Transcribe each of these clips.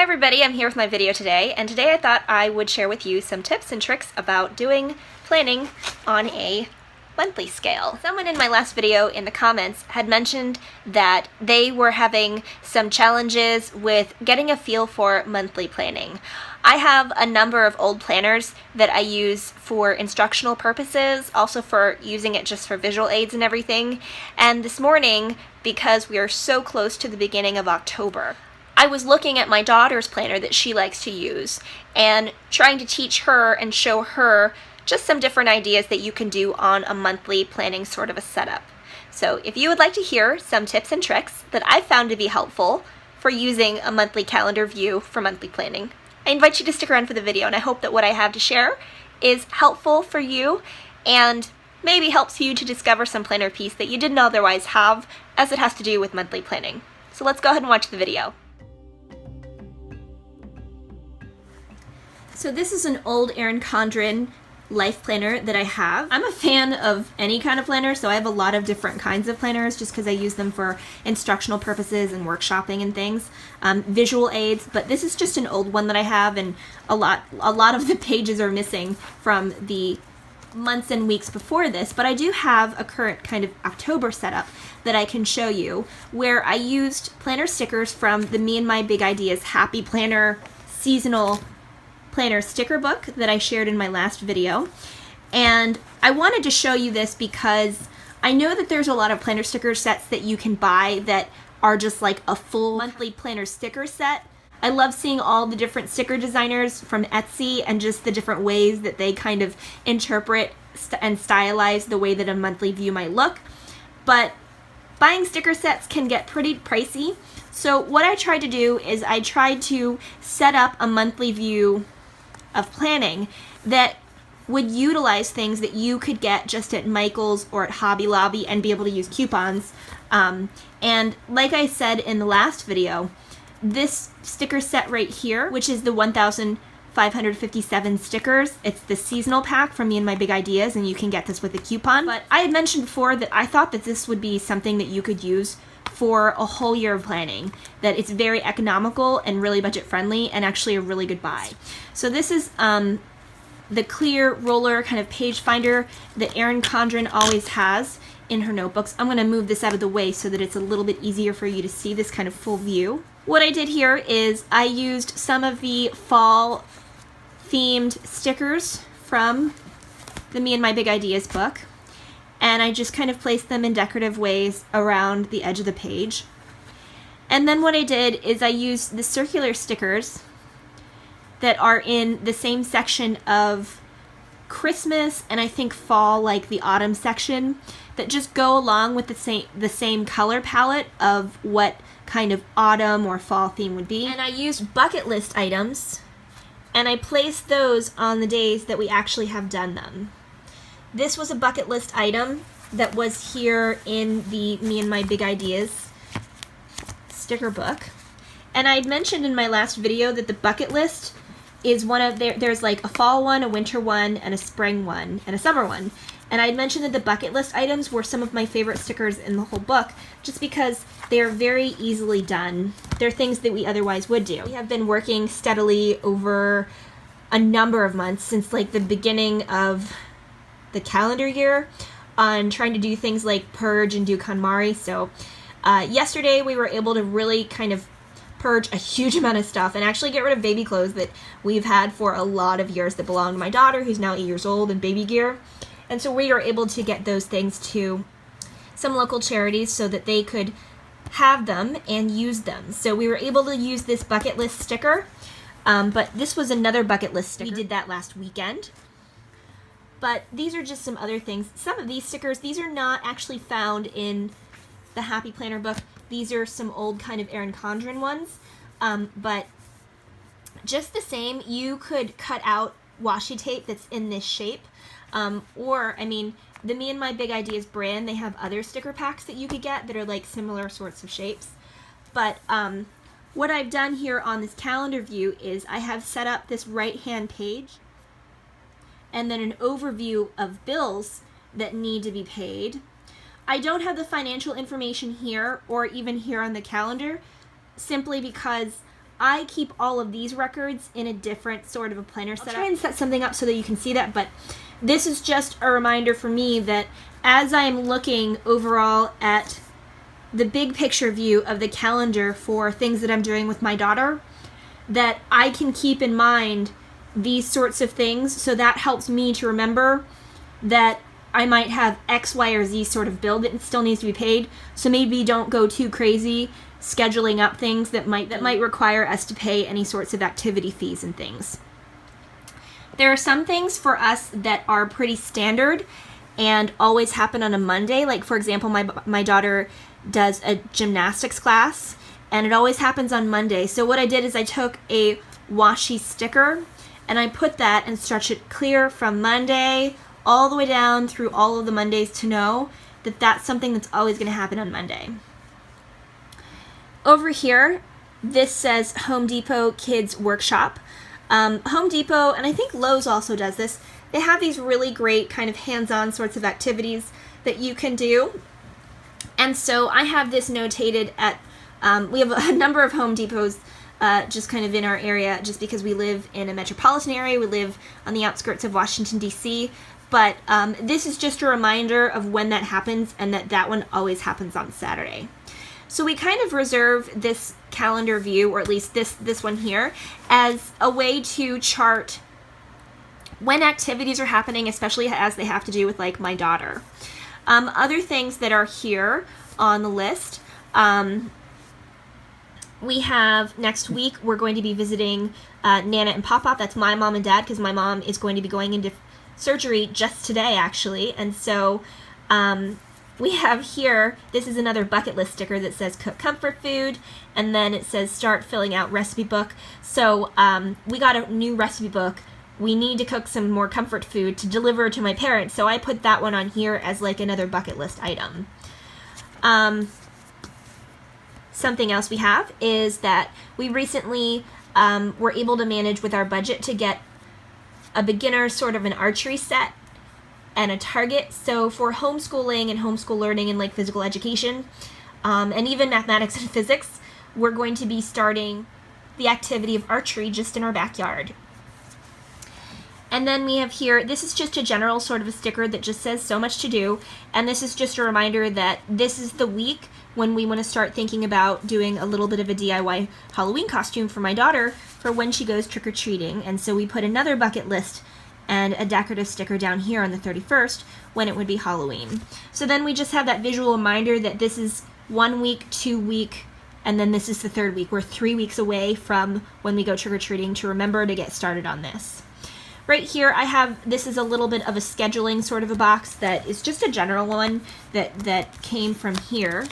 Hi everybody, I'm here with my video today, and today I thought I would share with you some tips and tricks about doing planning on a monthly scale. Someone in my last video in the comments had mentioned that they were having some challenges with getting a feel for monthly planning. I have a number of old planners that I use for instructional purposes, also for using it just for visual aids and everything, and this morning, because we are so close to the beginning of October, I was looking at my daughter's planner that she likes to use and trying to teach her and show her just some different ideas that you can do on a monthly planning sort of a setup. So if you would like to hear some tips and tricks that I found to be helpful for using a monthly calendar view for monthly planning, I invite you to stick around for the video, and I hope that what I have to share is helpful for you and maybe helps you to discover some planner piece that you didn't otherwise have as it has to do with monthly planning. So let's go ahead and watch the video. So this is an old Erin Condren life planner that I have. I'm a fan of any kind of planner, so I have a lot of different kinds of planners just because I use them for instructional purposes and workshopping and things, visual aids, but this is just an old one that I have, and a lot of the pages are missing from the months and weeks before this, but I do have a current kind of October setup that I can show you where I used planner stickers from the Me and My Big Ideas Happy Planner seasonal planner sticker book that I shared in my last video. And I wanted to show you this because I know that there's a lot of planner sticker sets that you can buy that are just like a full monthly planner sticker set. I love seeing all the different sticker designers from Etsy and just the different ways that they kind of interpret and stylize the way that a monthly view might look. But buying sticker sets can get pretty pricey. So what I tried to do is I tried to set up a monthly view of planning that would utilize things that you could get just at Michael's or at Hobby Lobby and be able to use coupons. And like I said in the last video, this sticker set right here, which is the 1,557 stickers, it's the seasonal pack from Me and My Big Ideas, and you can get this with a coupon. But I had mentioned before that I thought that this would be something that you could use for a whole year of planning, that it's very economical and really budget friendly and actually a really good buy. So this is the clear roller kind of page finder that Erin Condren always has in her notebooks. I'm going to move this out of the way so that it's a little bit easier for you to see this kind of full view. What I did here is I used some of the fall themed stickers from the Me and My Big Ideas book, and I just kind of placed them in decorative ways around the edge of the page. And then what I did is I used the circular stickers that are in the same section of Christmas and I think fall, like the autumn section, that just go along with the same color palette of what kind of autumn or fall theme would be. And I used bucket list items, and I placed those on the days that we actually have done them. This was a bucket list item that was here in the Me and My Big Ideas sticker book. And I'd mentioned in my last video that the bucket list is one of there's like a fall one, a winter one, and a spring one, and a summer one. And I'd mentioned that the bucket list items were some of my favorite stickers in the whole book just because they are very easily done. They're things that we otherwise would do. We have been working steadily over a number of months since like the beginning of the calendar year on trying to do things like purge and do KonMari. So yesterday we were able to really kind of purge a huge amount of stuff and actually get rid of baby clothes that we've had for a lot of years that belong to my daughter, who's now 8 years old, and baby gear. And so we were able to get those things to some local charities so that they could have them and use them. So we were able to use this bucket list sticker, but this was another bucket list sticker. We did that last weekend. But these are just some other things. Some of these stickers, these are not actually found in the Happy Planner book. These are some old kind of Erin Condren ones. But just the same, you could cut out washi tape that's in this shape. Or, I mean, the Me and My Big Ideas brand, they have other sticker packs that you could get that are like similar sorts of shapes. But what I've done here on this calendar view is I have set up this right-hand page and then an overview of bills that need to be paid. I don't have the financial information here or even here on the calendar simply because I keep all of these records in a different sort of a planner setup. I'll try and set something up so that you can see that, but this is just a reminder for me that as I am looking overall at the big picture view of the calendar for things that I'm doing with my daughter, that I can keep in mind these sorts of things, so that helps me to remember that I might have X, Y, or Z sort of bill that still needs to be paid, so maybe don't go too crazy scheduling up things that might require us to pay any sorts of activity fees and things. There are some things for us that are pretty standard and always happen on a Monday. Like, for example, my daughter does a gymnastics class, and it always happens on Monday. So what I did is I took a washi sticker, and I put that and stretched it clear from Monday all the way down through all of the Mondays to know that that's something that's always going to happen on Monday. Over here, this says Home Depot Kids Workshop. Home Depot, and I think Lowe's also does this, they have these really great kind of hands-on sorts of activities that you can do. And so I have this notated at, we have a number of Home Depots just kind of in our area, just because we live in a metropolitan area. We live on the outskirts of Washington, D.C., but this is just a reminder of when that happens, and that one always happens on Saturday. So we kind of reserve this calendar view, or at least this one here, as a way to chart when activities are happening, especially as they have to do with, like, my daughter. Other things that are here on the list, we have next week, we're going to be visiting Nana and Pop-Pop. That's my mom and dad, because my mom is going to be going into surgery just today, actually. And so we have here, this is another bucket list sticker that says cook comfort food, and then it says start filling out recipe book. So we got a new recipe book. We need to cook some more comfort food to deliver to my parents, so I put that one on here as like another bucket list item. Something else we have is that we recently were able to manage with our budget to get a beginner sort of an archery set and a target. So for homeschooling and homeschool learning and like physical education, and even mathematics and physics, we're going to be starting the activity of archery just in our backyard. And then we have here, this is just a general sort of a sticker that just says so much to do, and this is just a reminder that this is the week when we want to start thinking about doing a little bit of a DIY Halloween costume for my daughter for when she goes trick-or-treating. And so we put another bucket list and a decorative sticker down here on the 31st when it would be Halloween. So then we just have that visual reminder that this is 1 week, 2 week, and then this is the 3rd week. We're 3 weeks away from when we go trick-or-treating to remember to get started on this. Right here I have, this is a little bit of a scheduling sort of a box that is just a general one that came from here.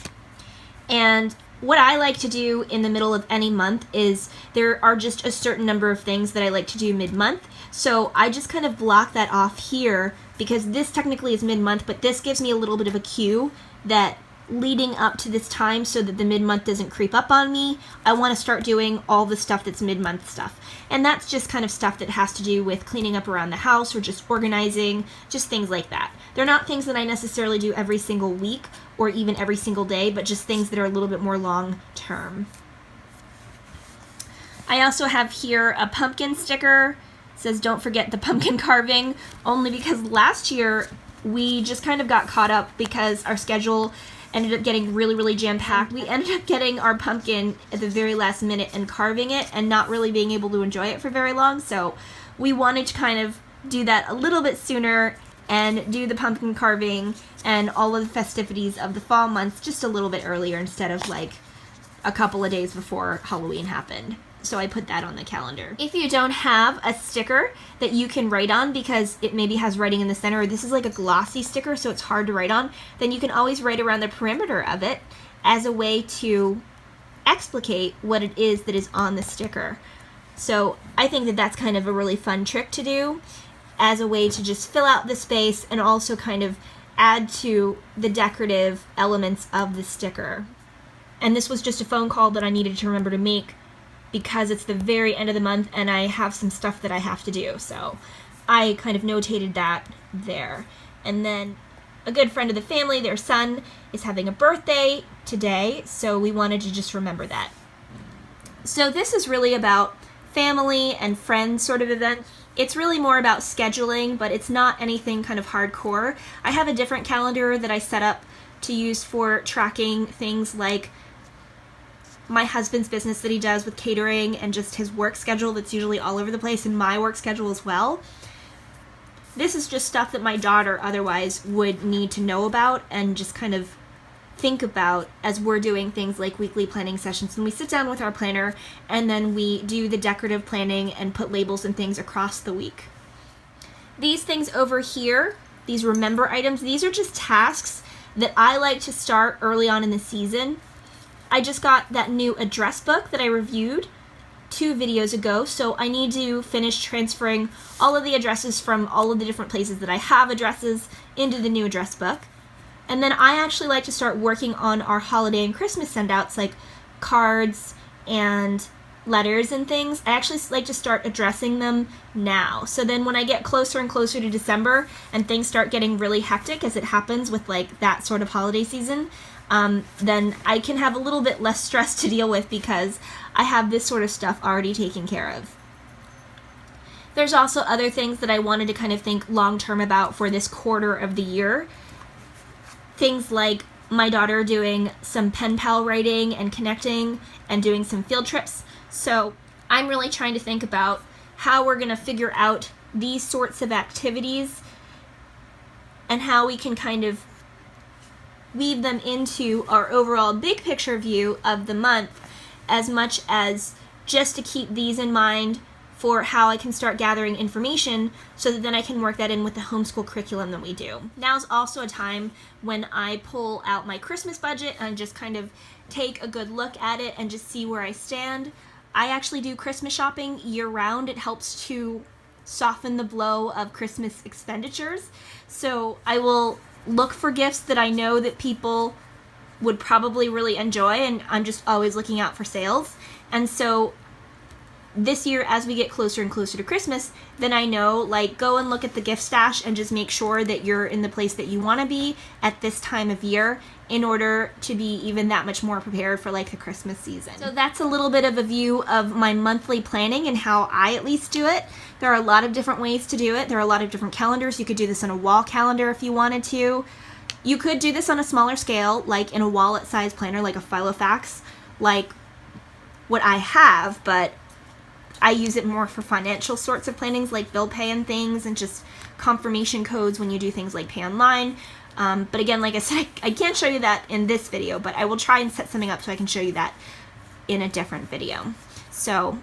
And what I like to do in the middle of any month is there are just a certain number of things that I like to do mid-month. So I just kind of block that off here because this technically is mid-month, but this gives me a little bit of a cue that leading up to this time so that the mid-month doesn't creep up on me, I want to start doing all the stuff that's mid-month stuff. And that's just kind of stuff that has to do with cleaning up around the house or just organizing, just things like that. They're not things that I necessarily do every single week or even every single day, but just things that are a little bit more long-term. I also have here a pumpkin sticker. It says don't forget the pumpkin carving, only because last year we just kind of got caught up because our schedule ended up getting really, really jam-packed. We ended up getting our pumpkin at the very last minute and carving it and not really being able to enjoy it for very long. So we wanted to kind of do that a little bit sooner and do the pumpkin carving and all of the festivities of the fall months just a little bit earlier instead of like a couple of days before Halloween happened. So I put that on the calendar. If you don't have a sticker that you can write on because it maybe has writing in the center, or this is like a glossy sticker so it's hard to write on, then you can always write around the perimeter of it as a way to explicate what it is that is on the sticker. So I think that that's kind of a really fun trick to do as a way to just fill out the space and also kind of add to the decorative elements of the sticker. And this was just a phone call that I needed to remember to make because it's the very end of the month and I have some stuff that I have to do. So I kind of notated that there. And then a good friend of the family, their son is having a birthday today, so we wanted to just remember that. So this is really about family and friends sort of event. It's really more about scheduling, but it's not anything kind of hardcore. I have a different calendar that I set up to use for tracking things like my husband's business that he does with catering and just his work schedule that's usually all over the place, and my work schedule as well. This is just stuff that my daughter otherwise would need to know about and just kind of think about as we're doing things like weekly planning sessions. And we sit down with our planner and then we do the decorative planning and put labels and things across the week. These things over here, these remember items, these are just tasks that I like to start early on in the season. I just got that new address book that I reviewed 2 videos ago, so I need to finish transferring all of the addresses from all of the different places that I have addresses into the new address book. And then I actually like to start working on our holiday and Christmas sendouts, like cards and letters and things. I actually like to start addressing them now. So then when I get closer and closer to December and things start getting really hectic, as it happens with like that sort of holiday season, then I can have a little bit less stress to deal with because I have this sort of stuff already taken care of. There's also other things that I wanted to kind of think long-term about for this quarter of the year. Things like my daughter doing some pen pal writing and connecting and doing some field trips. So I'm really trying to think about how we're going to figure out these sorts of activities and how we can kind of weave them into our overall big picture view of the month, as much as just to keep these in mind for how I can start gathering information so that then I can work that in with the homeschool curriculum that we do. Now's also a time when I pull out my Christmas budget and just kind of take a good look at it and just see where I stand. I actually do Christmas shopping year-round. It helps to soften the blow of Christmas expenditures. So I will look for gifts that I know that people would probably really enjoy, and I'm just always looking out for sales. And so this year, as we get closer and closer to Christmas, then I know, like, go and look at the gift stash and just make sure that you're in the place that you want to be at this time of year in order to be even that much more prepared for, like, the Christmas season. So that's a little bit of a view of my monthly planning and how I at least do it. There are a lot of different ways to do it. There are a lot of different calendars. You could do this on a wall calendar if you wanted to. You could do this on a smaller scale, like in a wallet-size planner, like a Filofax, like what I have, but I use it more for financial sorts of plannings, like bill pay and things, and just confirmation codes when you do things like pay online. But again, like I said, I can't show you that in this video, but I will try and set something up so I can show you that in a different video. So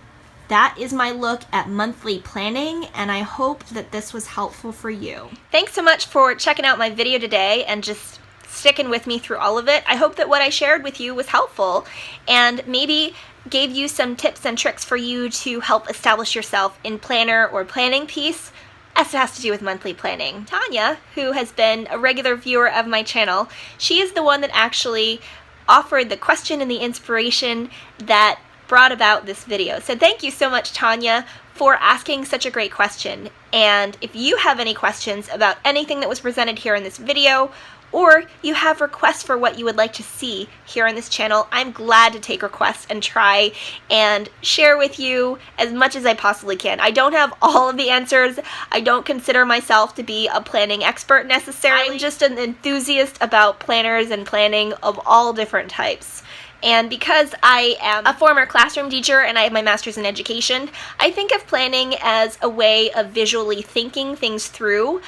that is my look at monthly planning, and I hope that this was helpful for you. Thanks so much for checking out my video today and just sticking with me through all of it. I hope that what I shared with you was helpful and maybe gave you some tips and tricks for you to help establish yourself in planner or planning piece as it has to do with monthly planning. Tanya, who has been a regular viewer of my channel, she is the one that actually offered the question and the inspiration that brought about this video. So thank you so much, Tanya, for asking such a great question. And if you have any questions about anything that was presented here in this video, or you have requests for what you would like to see here on this channel, I'm glad to take requests and try and share with you as much as I possibly can. I don't have all of the answers. I don't consider myself to be a planning expert necessarily. I'm just an enthusiast about planners and planning of all different types. And because I am a former classroom teacher and I have my master's in education, I think of planning as a way of visually thinking things through.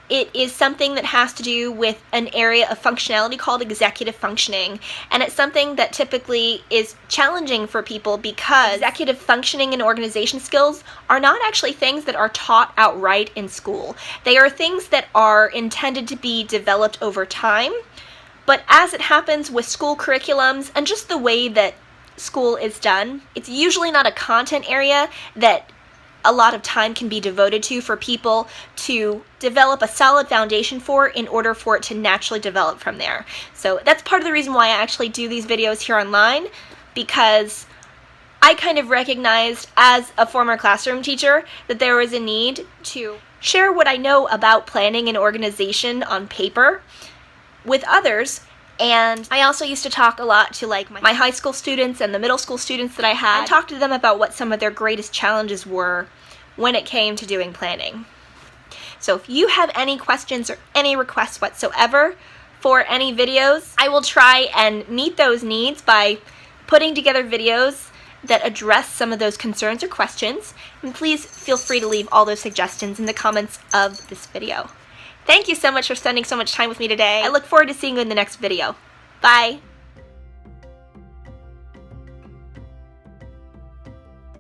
It is something that has to do with an area of functionality called executive functioning, and it's something that typically is challenging for people because executive functioning and organization skills are not actually things that are taught outright in school. They are things that are intended to be developed over time, but as it happens with school curriculums and just the way that school is done, it's usually not a content area that a lot of time can be devoted to for people to develop a solid foundation for in order for it to naturally develop from there. So that's part of the reason why I actually do these videos here online, because I kind of recognized as a former classroom teacher that there was a need to share what I know about planning and organization on paper with others And I also used to talk a lot to like my high school students and the middle school students that I had, and talk to them about what some of their greatest challenges were when it came to doing planning. So if you have any questions or any requests whatsoever for any videos, I will try and meet those needs by putting together videos that address some of those concerns or questions. And please feel free to leave all those suggestions in the comments of this video. Thank you so much for spending so much time with me today. I look forward to seeing you in the next video. Bye!